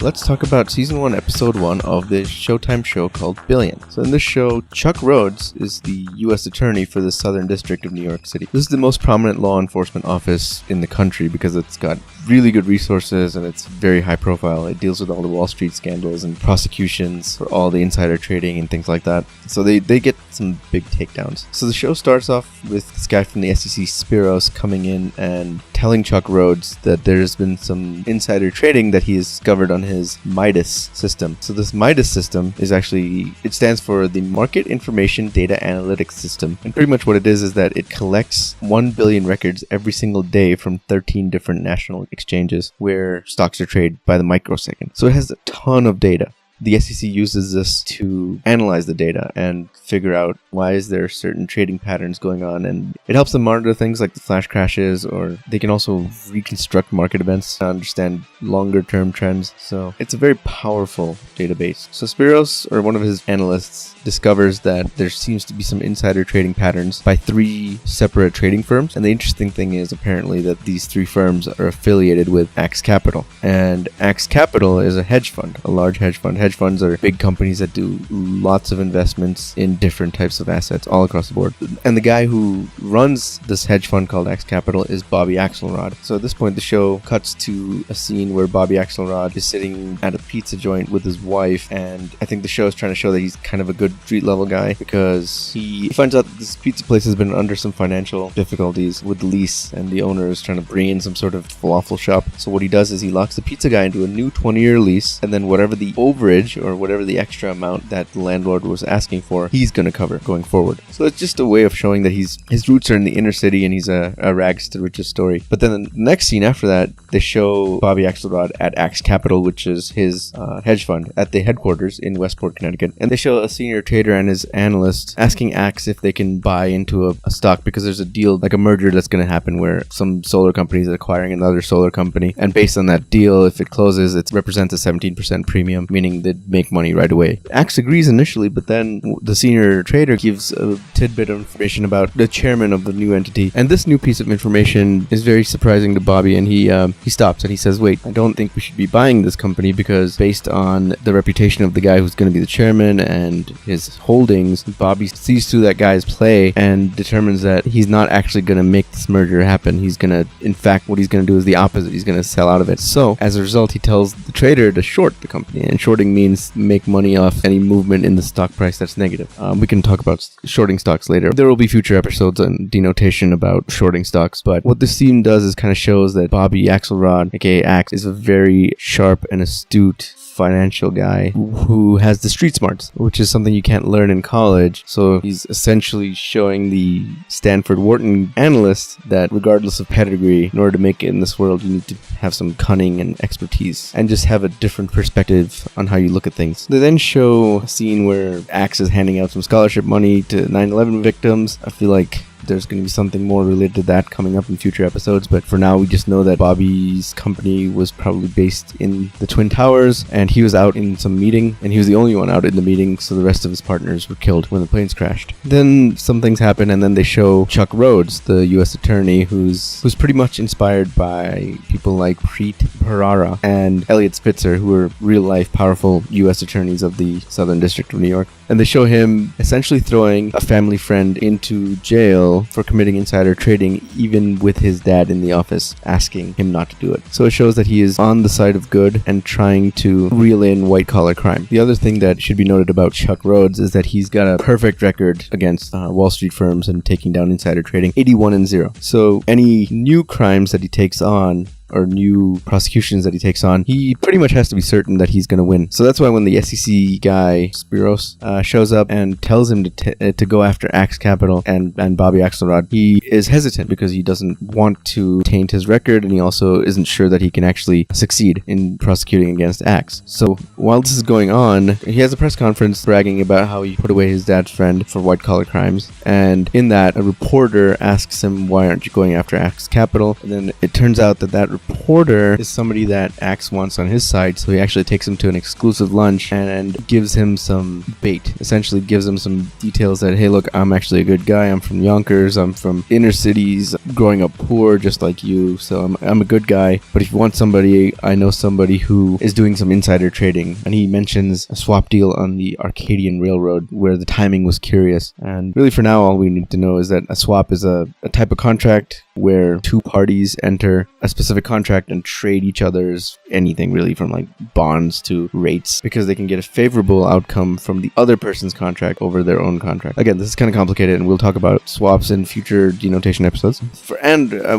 let's talk about Season 1, Episode 1 of this Showtime show called Billion. So in this show, Chuck Rhoades is the U.S. Attorney for the Southern District of New York City. This is the most prominent law enforcement office in the country because it's got really good resources and it's very high profile. It deals with all the Wall Street scandals and prosecutions for all the insider trading and things like that. So they get some big takedowns. So the show starts off with this guy from the SEC, Spiros, coming in and telling Chuck Rhoades that there's been some insider trading that he has discovered on his MIDAS system. So this MIDAS system is actually, it stands for the Market Information Data Analytics System. And pretty much what it is that it collects 1 billion records every single day from 13 different national exchanges where stocks are traded by the microsecond. So it has a ton of data. The SEC uses this to analyze the data and figure out why is there certain trading patterns going on, and it helps them monitor things like the flash crashes, or they can also reconstruct market events to understand longer term trends. So it's a very powerful database. So Spiros, or one of his analysts, discovers that there seems to be some insider trading patterns by 3 separate trading firms, and the interesting thing is apparently that these 3 firms are affiliated with Axe Capital, and Axe Capital is a hedge fund, a large hedge fund. Hedge funds are big companies that do lots of investments in different types of assets all across the board. And the guy who runs this hedge fund called Axe Capital is Bobby Axelrod. So at this point, the show cuts to a scene where Bobby Axelrod is sitting at a pizza joint with his wife, and I think the show is trying to show that he's kind of a good street level guy because he finds out that this pizza place has been under some financial difficulties with Lease, and the owner is trying to bring in some sort of falafel shop. So what he does is he locks the pizza guy into a new 20-year lease, and then whatever the overage or whatever the extra amount that the landlord was asking for, he's going to cover going forward. So it's just a way of showing that his roots are in the inner city and he's a rags to riches story. But then the next scene after that, they show Bobby Axelrod at Axe Capital, which is his hedge fund, at the headquarters in Westport, Connecticut. And they show a senior trader and his analyst asking Axe if they can buy into a stock because there's a deal, like a merger that's going to happen where some solar company is acquiring another solar company. And based on that deal, if it closes, it represents a 17% premium, meaning they'd make money right away. Axe agrees initially, but then the senior trader gives a tidbit of information about the chairman of the new entity. And this new piece of information is very surprising to Bobby, and he stops and he says, wait, I don't think we should be buying this company because based on the reputation of the guy who's going to be the chairman and his holdings, Bobby sees through that guy's play and determines that he's not actually going to make this merger happen. He's going to, in fact, what he's going to do is the opposite. He's going to sell out of it. So as a result, he tells the trader to short the company, and shorting means make money off any movement in the stock price that's negative. We can talk about shorting stocks later. There will be future episodes on deNotation about shorting stocks, but what this scene does is kind of shows that Bobby Axelrod, aka Axe, is a very sharp and astute financial guy who has the street smarts, which is something you can't learn in college. So he's essentially showing the Stanford Wharton analyst that regardless of pedigree, in order to make it in this world, you need to have some cunning and expertise and just have a different perspective on how you look at things. They then show a scene where Axe is handing out some scholarship money to 9/11 victims. I feel like there's going to be something more related to that coming up in future episodes, but for now we just know that Bobby's company was probably based in the Twin Towers, and he was out in some meeting, and he was the only one out in the meeting, so the rest of his partners were killed when the planes crashed. Then some things happen, and then they show Chuck Rhoades, the U.S. attorney, who's pretty much inspired by people like Preet, Bharara, and Elliot Spitzer, who were real-life powerful U.S. attorneys of the Southern District of New York. And they show him essentially throwing a family friend into jail for committing insider trading, even with his dad in the office asking him not to do it. So it shows that he is on the side of good and trying to reel in white-collar crime. The other thing that should be noted about Chuck Rhoades is that he's got a perfect record against Wall Street firms and taking down insider trading, 81-0. So any new crimes that he takes on, or new prosecutions that he takes on, he pretty much has to be certain that he's going to win. So that's why when the SEC guy, Spiros, shows up and tells him to go after Axe Capital and Bobby Axelrod, he is hesitant because he doesn't want to taint his record, and he also isn't sure that he can actually succeed in prosecuting against Axe. So while this is going on, he has a press conference bragging about how he put away his dad's friend for white-collar crimes, and in that, a reporter asks him, why aren't you going after Axe Capital? And then it turns out that reporter is somebody that Axe wants on his side, so he actually takes him to an exclusive lunch and gives him some bait. Essentially gives him some details that, hey, look, I'm actually a good guy. I'm from Yonkers. I'm from inner cities, growing up poor just like you, so I'm a good guy. But if you want somebody, I know somebody who is doing some insider trading. And he mentions a swap deal on the Arcadian Railroad where the timing was curious. And really for now, all we need to know is that a swap is a type of contract where two parties enter a specific contract and trade each other's anything, really, from like bonds to rates, because they can get a favorable outcome from the other person's contract over their own contract. Again, this is kind of complicated, and we'll talk about swaps in future deNotation episodes.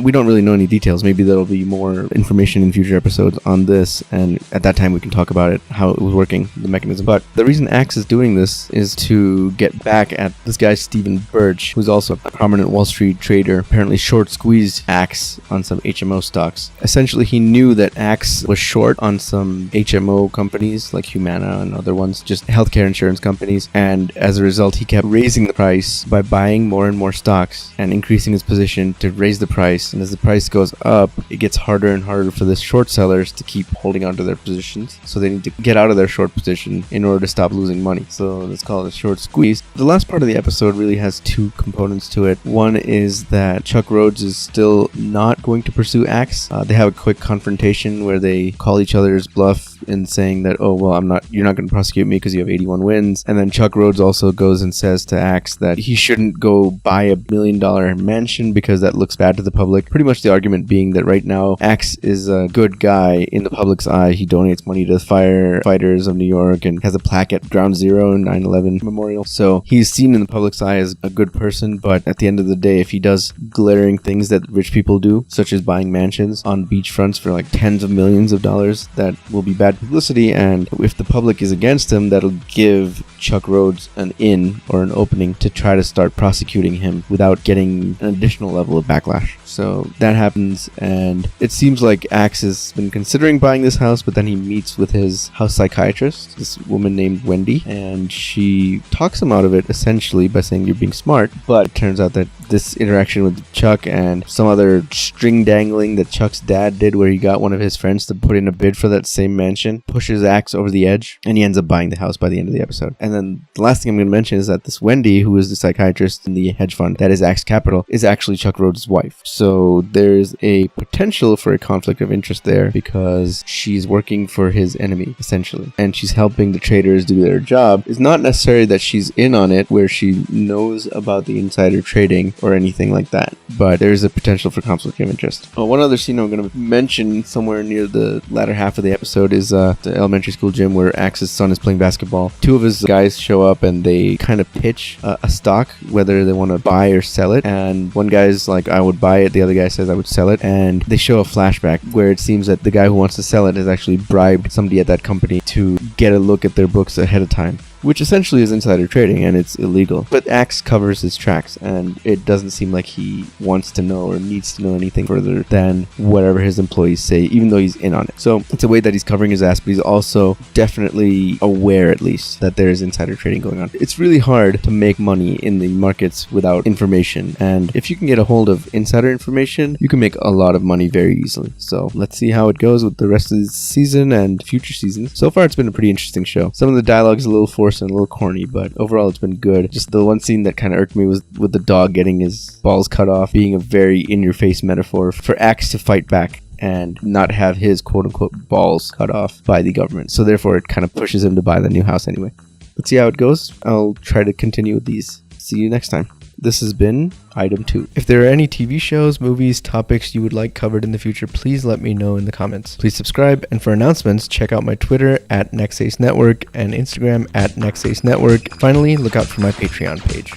We don't really know any details. Maybe there'll be more information in future episodes on this, and at that time we can talk about it, how it was working, the mechanism. But the reason Axe is doing this is to get back at this guy Stephen Birch, who's also a prominent Wall Street trader, apparently squeezed Axe on some HMO stocks. Essentially, he knew that Axe was short on some HMO companies like Humana and other ones, just healthcare insurance companies, and as a result, he kept raising the price by buying more and more stocks and increasing his position to raise the price. And as the price goes up, it gets harder and harder for the short sellers to keep holding onto their positions, so they need to get out of their short position in order to stop losing money. So let's call it a short squeeze. The last part of the episode really has two components to it. One is that Chuck Rhodes is still not going to pursue Axe. They have a quick confrontation where they call each other's bluff in saying that, oh, well, you're not going to prosecute me because you have 81 wins. And then Chuck Rhodes also goes and says to Axe that he shouldn't go buy $1 million mansion because that looks bad to the public. Pretty much the argument being that right now Axe is a good guy in the public's eye. He donates money to the firefighters of New York and has a plaque at Ground Zero and 9/11 Memorial. So he's seen in the public's eye as a good person, but at the end of the day, if he does glaring things that rich people do, such as buying mansions on beachfronts for like tens of millions of dollars, that will be bad publicity. And if the public is against him, that'll give Chuck Rhodes an in or an opening to try to start prosecuting him without getting an additional level of backlash. So that happens, and it seems like Axe has been considering buying this house, but then he meets with his house psychiatrist, this woman named Wendy, and she talks him out of it essentially by saying, you're being smart. But it turns out that this interaction with Chuck and some other string dangling that Chuck's dad did, where he got one of his friends to put in a bid for that same mansion, pushes Axe over the edge, and he ends up buying the house by the end of the episode. And then the last thing I'm going to mention is that this Wendy, who is the psychiatrist in the hedge fund that is Axe Capital, is actually Chuck Rhodes' wife. So there's a potential for a conflict of interest there because she's working for his enemy, essentially. And she's helping the traders do their job. It's not necessarily that she's in on it, where she knows about the insider trading or anything like that. But there's a potential for conflict of interest. One other scene I'm going to mention somewhere near the latter half of the episode is the elementary school gym where Axe's son is playing basketball. Two of his guys show up and they kind of pitch a stock, whether they want to buy or sell it. And one guy's like, I would buy it. The other guy says, I would sell it. And they show a flashback where it seems that the guy who wants to sell it has actually bribed somebody at that company to get a look at their books ahead of time, which essentially is insider trading, and it's illegal. But Axe covers his tracks, and it doesn't seem like he wants to know or needs to know anything further than whatever his employees say, even though he's in on it. So it's a way that he's covering his ass, but he's also definitely aware, at least, that there is insider trading going on. It's really hard to make money in the markets without information, and if you can get a hold of insider information, you can make a lot of money very easily. So let's see how it goes with the rest of the season and future seasons. So far, it's been a pretty interesting show. Some of the dialogue is a little forced and a little corny, but overall it's been good. Just the one scene that kind of irked me was with the dog getting his balls cut off, being a very in-your-face metaphor for Axe to fight back and not have his quote-unquote balls cut off by the government. So therefore it kind of pushes him to buy the new house anyway. Let's see how it goes. I'll try to continue with these. See you next time. This has been Item 2. If there are any TV shows, movies, topics you would like covered in the future, please let me know in the comments. Please subscribe, and for announcements, check out my Twitter @NextAceNetwork and Instagram @NextAceNetwork. Finally, look out for my Patreon page.